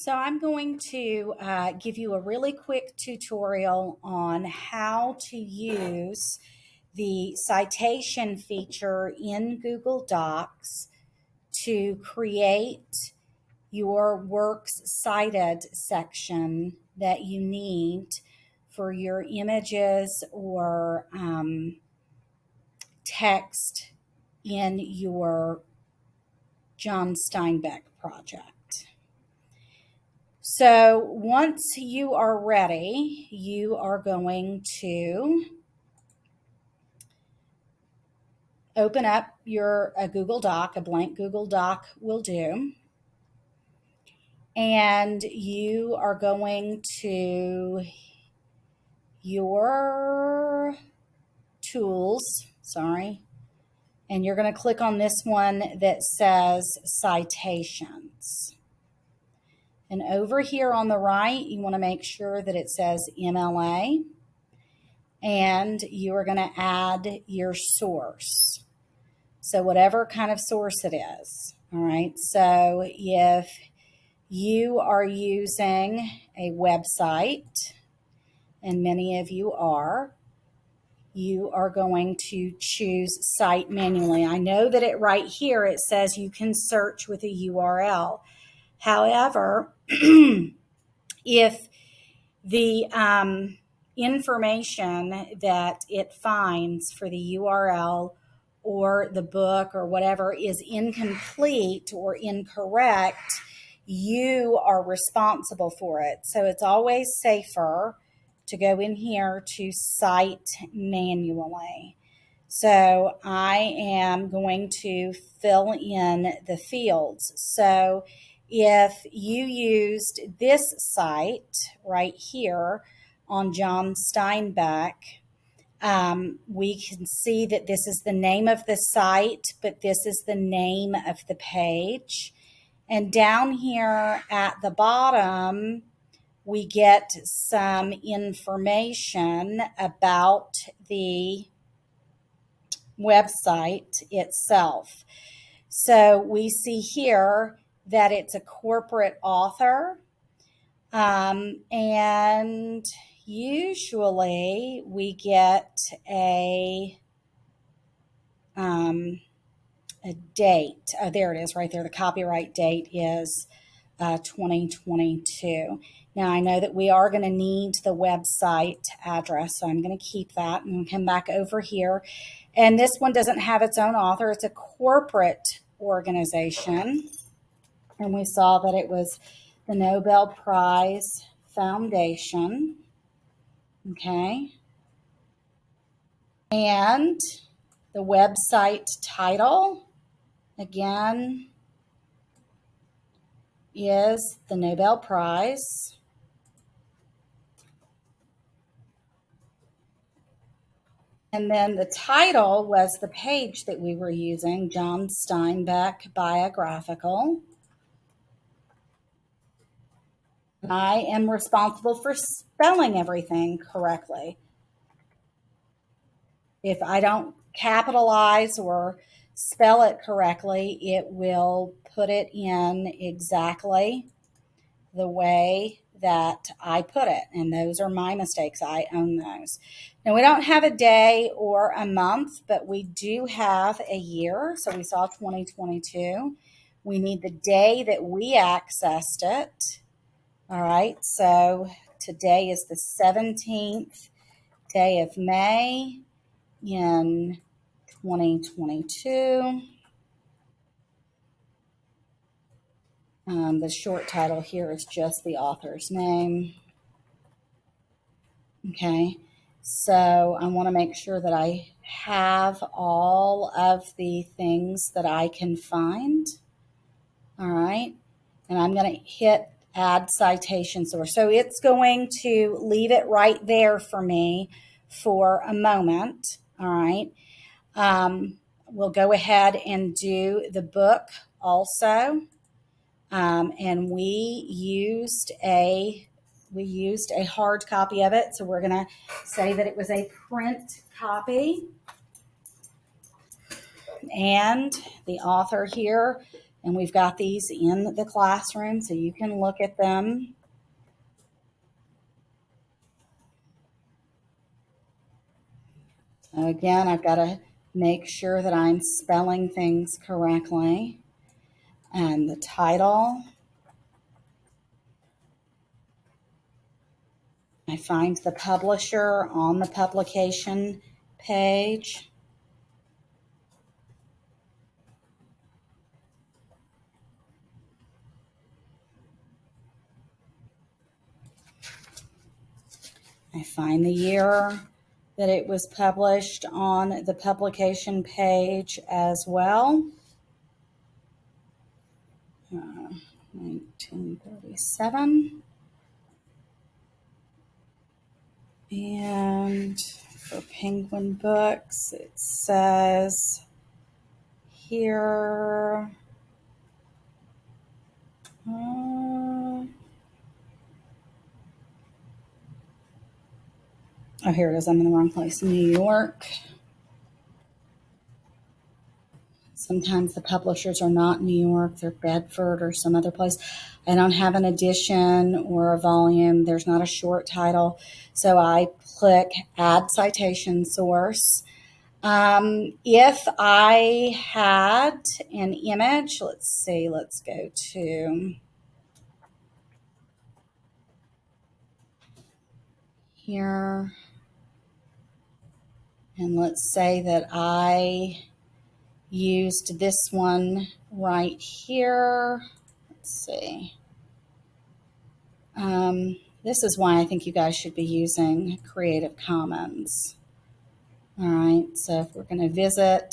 So I'm going to give you a really quick tutorial on how to use the citation feature in Google Docs to create your works cited section that you need for your images or text in your John Steinbeck project. So once you are ready, you are going to open up a Google Doc, a blank Google Doc will do. And you are going to your tools, and you're going to click on this one that says citations. And over here on the right, you want to make sure that it says MLA. And you are going to add your source. So whatever kind of source it is. All right. So if you are using a website, and many of you are going to choose cite manually. I know that right here it says you can search with a URL. However, if the information that it finds for the URL or the book or whatever is incomplete or incorrect, you are responsible for it. So it's always safer to go in here to cite manually. So I am going to fill in the fields. So if you used this site right here on John Steinbeck, we can see that this is the name of the site, but this is the name of the page. And down here at the bottom, we get some information about the website itself. So we see here that it's a corporate author, and usually we get a date. Oh, there it is right there. The copyright date is 2022. Now I know that we are going to need the website address, so I'm going to keep that and come back over here. And this one doesn't have its own author. It's a corporate organization. And we saw that it was the Nobel Prize Foundation. Okay. And the website title, again, is the Nobel Prize. And then the title was the page that we were using, John Steinbeck Biographical. I am responsible for spelling everything correctly. If I don't capitalize or spell it correctly, it will put it in exactly the way that I put it. And those are my mistakes. I own those. Now, we don't have a day or a month, but we do have a year. So we saw 2022. We need the day that we accessed it. All right. So today is the 17th day of May in 2022. The short title here is just the author's name. Okay, so I want to make sure that I have all of the things that I can find. All right, and I'm going to hit add citation source. So it's going to leave it right there for me for a moment. All right, we'll go ahead and do the book also. And we used a hard copy of it. So we're going to say that it was a print copy. And the author here And we've got these in the classroom so you can look at them. So again, I've got to make sure that I'm spelling things correctly. And the title, I find the publisher on the publication page. I find the year that it was published on the publication page as well. 1937. And for Penguin Books, it says here, oh, here it is. I'm in the wrong place. New York. Sometimes the publishers are not New York. They're Bedford or some other place. I don't have an edition or a volume. There's not a short title. So I click Add Citation Source. If I had an image, let's see, let's go to here. And let's say that I used this one right here. Let's see. This is why I think you guys should be using Creative Commons. All right, so if we're going to visit,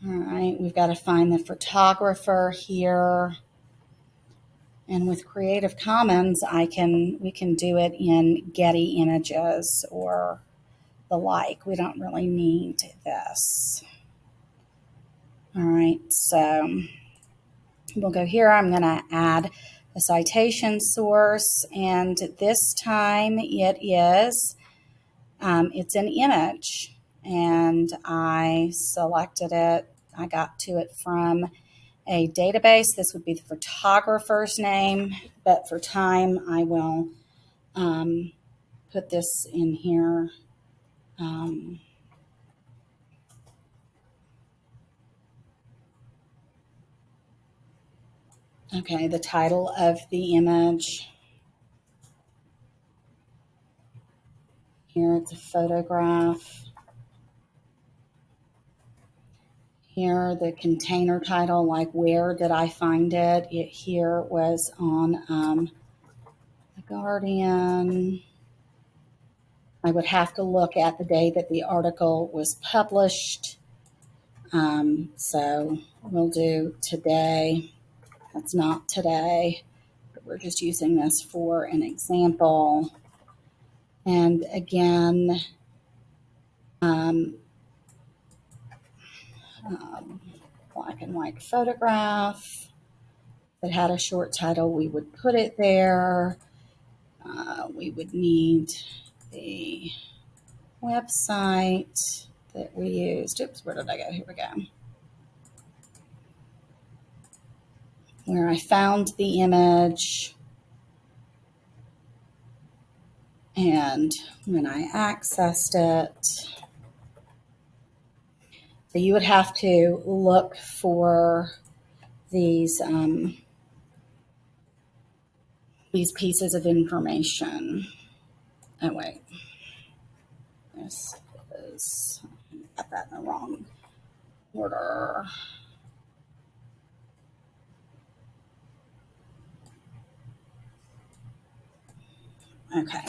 all right, we've got to find the photographer here. And with Creative Commons, we can do it in Getty Images or the like. We don't really need this. All right, so we'll go here. I'm going to add a citation source, and this time it's an image, and I selected it. I got to it from a database. This would be the photographer's name, but for time, I will put this in here. Okay, the title of the image. Here it's a photograph. Here the container title, like where did I find it? It here was on The Guardian. I would have to look at the day that the article was published. So we'll do today. That's not today, but we're just using this for an example. And again, black and white photograph. If it had a short title, we would put it there. We would need the website that we used. Oops, where did I go? Here we go. Where I found the image and when I accessed it. So you would have to look for these pieces of information. Oh, wait. This is, I got that in the wrong order. Okay.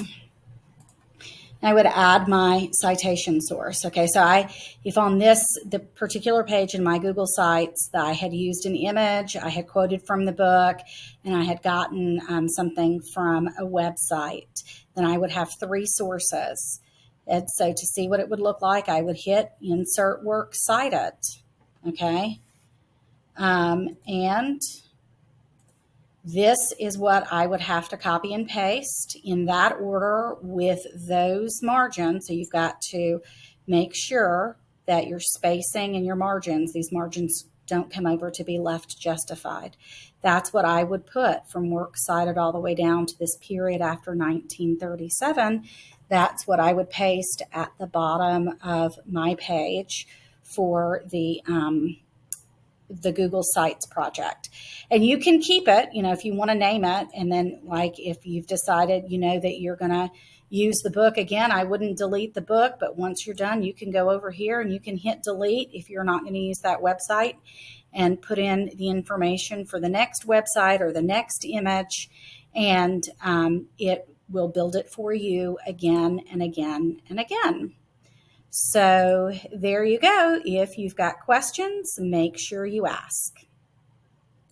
I would add my citation source. Okay, so if on the particular page in my Google Sites that I had used an image, I had quoted from the book, and I had gotten something from a website, then I would have three sources. And so to see what it would look like, I would hit Insert Work Cited. Okay, and this is what I would have to copy and paste in that order with those margins. So you've got to make sure that your spacing and your margins, these margins don't come over to be left justified. That's what I would put from work cited all the way down to this period after 1937. That's what I would paste at the bottom of my page for the Google Sites project. And you can keep it, if you want to name it. And then like if you've decided, that you're going to use the book again, I wouldn't delete the book, but once you're done, you can go over here and you can hit delete if you're not going to use that website and put in the information for the next website or the next image. And it will build it for you again and again and again. So there you go. If you've got questions, make sure you ask.